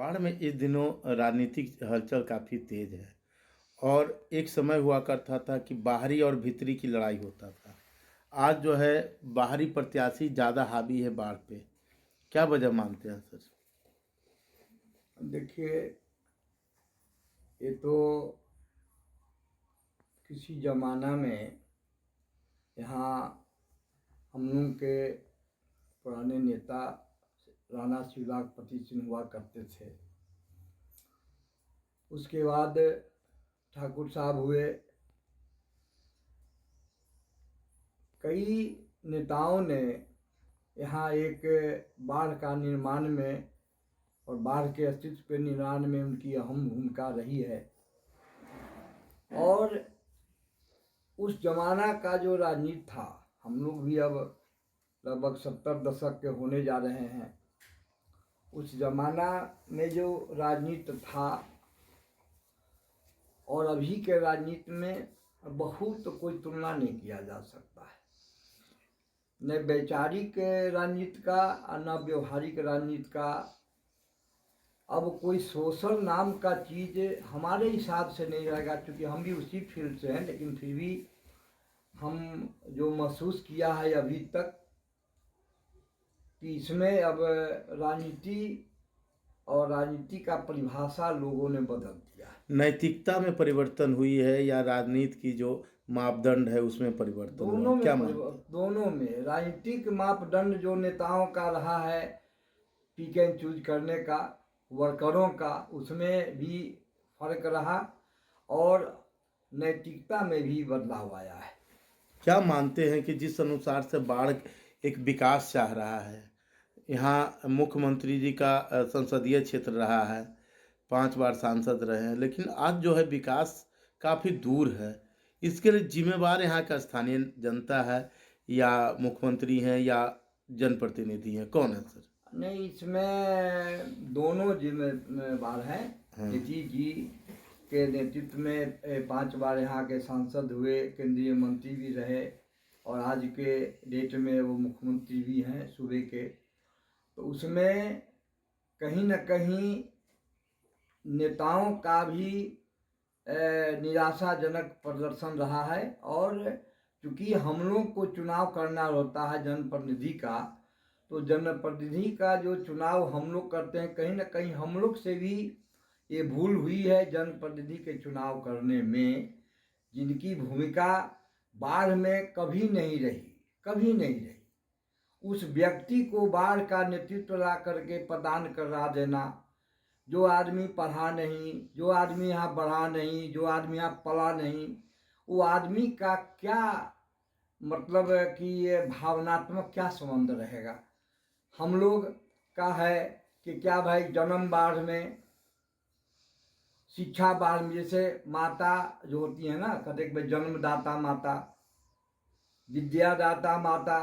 बाढ़ में इस दिनों राजनीतिक हलचल काफ़ी तेज है। और एक समय हुआ करता था कि बाहरी और भीतरी की लड़ाई होता था। आज जो है बाहरी प्रत्याशी ज़्यादा हावी है बाढ़ पे। क्या वजह मानते हैं सर? देखिए, ये तो किसी ज़माना में यहाँ हम लोग के पुराने नेता राणा शिवलाल सिंह हुआ करते थे। उसके बाद ठाकुर साहब हुए। कई नेताओं ने यहाँ एक बाढ़ का निर्माण में और बाढ़ के अस्तित्व के निर्माण में उनकी अहम भूमिका रही है। और उस जमाना का जो राजनीति था, हम लोग भी अब लगभग 70 दशक के होने जा रहे हैं। उस जमाना में जो राजनीति था और अभी के राजनीति में बहुत कोई तुलना नहीं किया जा सकता है। न वैचारिक राजनीति का और न व्यवहारिक राजनीति का। अब कोई सोशल नाम का चीज़ हमारे हिसाब से नहीं रहेगा, क्योंकि हम भी उसी फील्ड से हैं, लेकिन फिर भी हम जो महसूस किया है अभी तक कि इसमें अब राजनीति और राजनीति का परिभाषा लोगों ने बदल दिया है। नैतिकता में परिवर्तन हुई है या राजनीति की जो मापदंड है उसमें परिवर्तन हुआ? क्या मानते हैं? दोनों में राजनीतिक मापदंड जो नेताओं का रहा है, पिक एंड चूज करने का, वर्करों का, उसमें भी फर्क रहा और नैतिकता में भी बदलाव आया है। क्या मानते हैं कि जिस अनुसार से बाढ़ एक विकास चाह रहा है, यहाँ मुख्यमंत्री जी का संसदीय क्षेत्र रहा है, 5 बार सांसद रहे हैं, लेकिन आज जो है विकास काफ़ी दूर है। इसके लिए जिम्मेवार यहाँ का स्थानीय जनता है या मुख्यमंत्री हैं या जनप्रतिनिधि हैं? कौन है सर? नहीं, इसमें दोनों जिम्मेवार हैं। हाँ। नीतीश जी के नेतृत्व में 5 बार यहाँ के सांसद हुए, केंद्रीय मंत्री भी रहे और आज के डेट में वो मुख्यमंत्री भी हैं सूबे के। तो उसमें कहीं न कहीं नेताओं का भी निराशाजनक प्रदर्शन रहा है। और चूँकि हम लोग को चुनाव करना होता है जनप्रतिनिधि का, तो जनप्रतिनिधि का जो चुनाव हम लोग करते हैं, कहीं ना कहीं हम लोग से भी ये भूल हुई है जनप्रतिनिधि के चुनाव करने में, जिनकी भूमिका बाढ़ में कभी नहीं रही, कभी नहीं रही। उस व्यक्ति को बाढ़ का नेतृत्व ला करके प्रदान करा देना, जो आदमी पढ़ा नहीं, जो आदमी यहाँ बढ़ा नहीं, जो आदमी यहाँ पला नहीं, वो आदमी का क्या मतलब है कि ये भावनात्मक क्या संबंध रहेगा। हम लोग का है कि क्या भाई, जन्म बाढ़ में, शिक्षा बाढ़ में, जैसे माता जो होती है ना, कहते हैं कि जन्मदाता माता, विद्यादाता माता,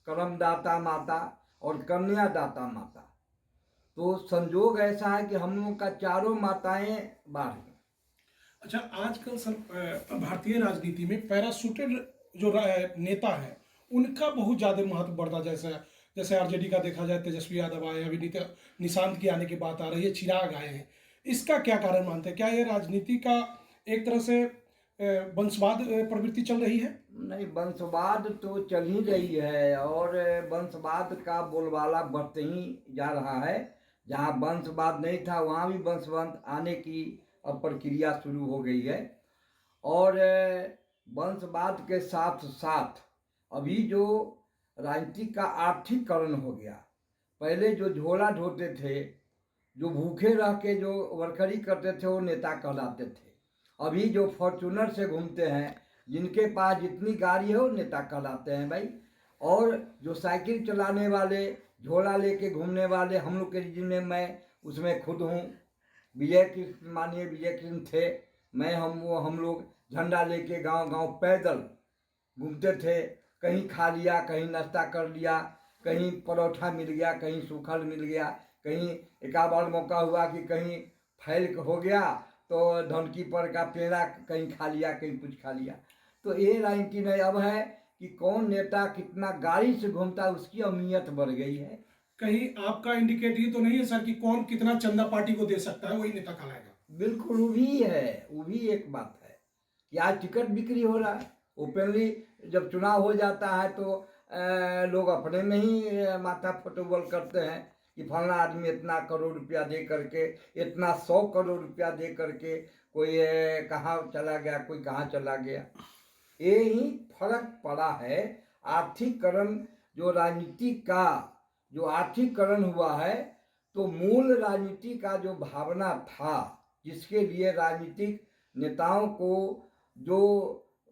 कर्मदाता माता और कन्यादाता माता। तो संजोग ऐसा है कि हम लोग का चारों माताएं बाढ़ में। अच्छा, आजकल सर भारतीय राजनीति में पैराशूटेड जो नेता है उनका बहुत ज़्यादा महत्व बढ़ता, जैसे आरजेडी का देखा जाए, तेजस्वी यादव आए, अभी निशांत की आने की बात आ रही है, चिराग आए हैं। इसका क्या कारण मानते हैं? क्या ये राजनीति का एक तरह से वंशवाद प्रवृत्ति चल रही है? नहीं, वंशवाद तो चल ही रही है और वंशवाद का बोलबाला बढ़ते ही जा रहा है। जहाँ वंशवाद नहीं था वहाँ भी वंशवाद आने की अब प्रक्रिया शुरू हो गई है। और वंशवाद के साथ साथ अभी जो राजनीति का आर्थिकरण हो गया। पहले जो झोला ढोते थे, जो भूखे रह के जो वर्करी करते थे, वो नेता कहलाते थे। अभी जो फॉर्चूनर से घूमते हैं, जिनके पास जितनी गाड़ी है, वो नेता कहलाते हैं भाई। और जो साइकिल चलाने वाले, झोला लेके घूमने वाले, हम लोग के रीजन में मैं उसमें खुद हूँ। विजय कृष्ण, माननीय विजय कृष्ण थे, मैं हम लोग झंडा लेके गांव गांव पैदल घूमते थे। कहीं खा लिया, कहीं नाश्ता कर लिया, कहीं परोठा मिल गया, कहीं सूखल मिल गया, कहीं एक बार मौका हुआ कि कहीं फैल हो गया तो धनकी पर का पेड़ा कहीं खा लिया, कहीं कुछ खा लिया। तो ये राजनीति नहीं अब है कि कौन नेता कितना गाड़ी से घूमता है, उसकी अहमियत बढ़ गई है। कहीं आपका इंडिकेट ये तो नहीं है सर कि कौन कितना चंदा पार्टी को दे सकता है, वही नेता कहलाएगा? बिल्कुल वो भी है, वो भी एक बात है कि आज टिकट बिक्री हो रहा है ओपनली। जब चुनाव हो जाता है तो लोग अपने में ही माथा फटोबल करते हैं कि फलाना आदमी इतना करोड़ रुपया दे करके, इतना 100 करोड़ रुपया दे करके कोई कहाँ चला गया, कोई कहाँ चला गया। ये ही फर्क पड़ा है। आर्थिकरण जो राजनीति का जो आर्थिकरण हुआ है, तो मूल राजनीति का जो भावना था, जिसके लिए राजनीतिक नेताओं को जो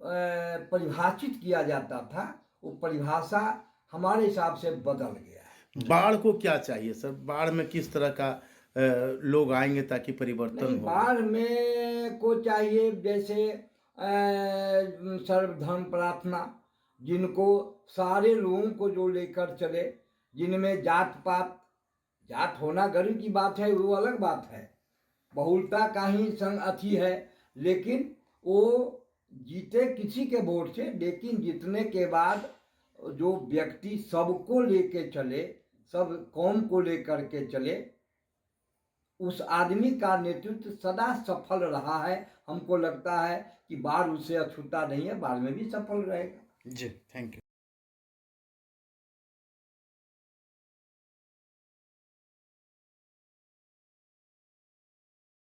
परिभाषित किया जाता था, वो परिभाषा हमारे हिसाब से बदल गया है। बाढ़ को क्या चाहिए सर? बाढ़ में किस तरह का लोग आएंगे ताकि परिवर्तन नहीं, हो? बाढ़ में को चाहिए जैसे सर्वधर्म प्रार्थना, जिनको सारे लोगों को जो लेकर चले, जिनमें जात पात, जात होना गर्व की बात है, वो अलग बात है, बहुलता का ही संग अथी है, लेकिन वो जीते किसी के वोट से, लेकिन जीतने के बाद जो व्यक्ति सबको लेके चले, सब कौम को लेकर के चले, उस आदमी का नेतृत्व सदा सफल रहा है। हमको लगता है कि बाढ़ उससे अछूता नहीं है, बाढ़ में भी सफल रहेगा। जी, थैंक यू।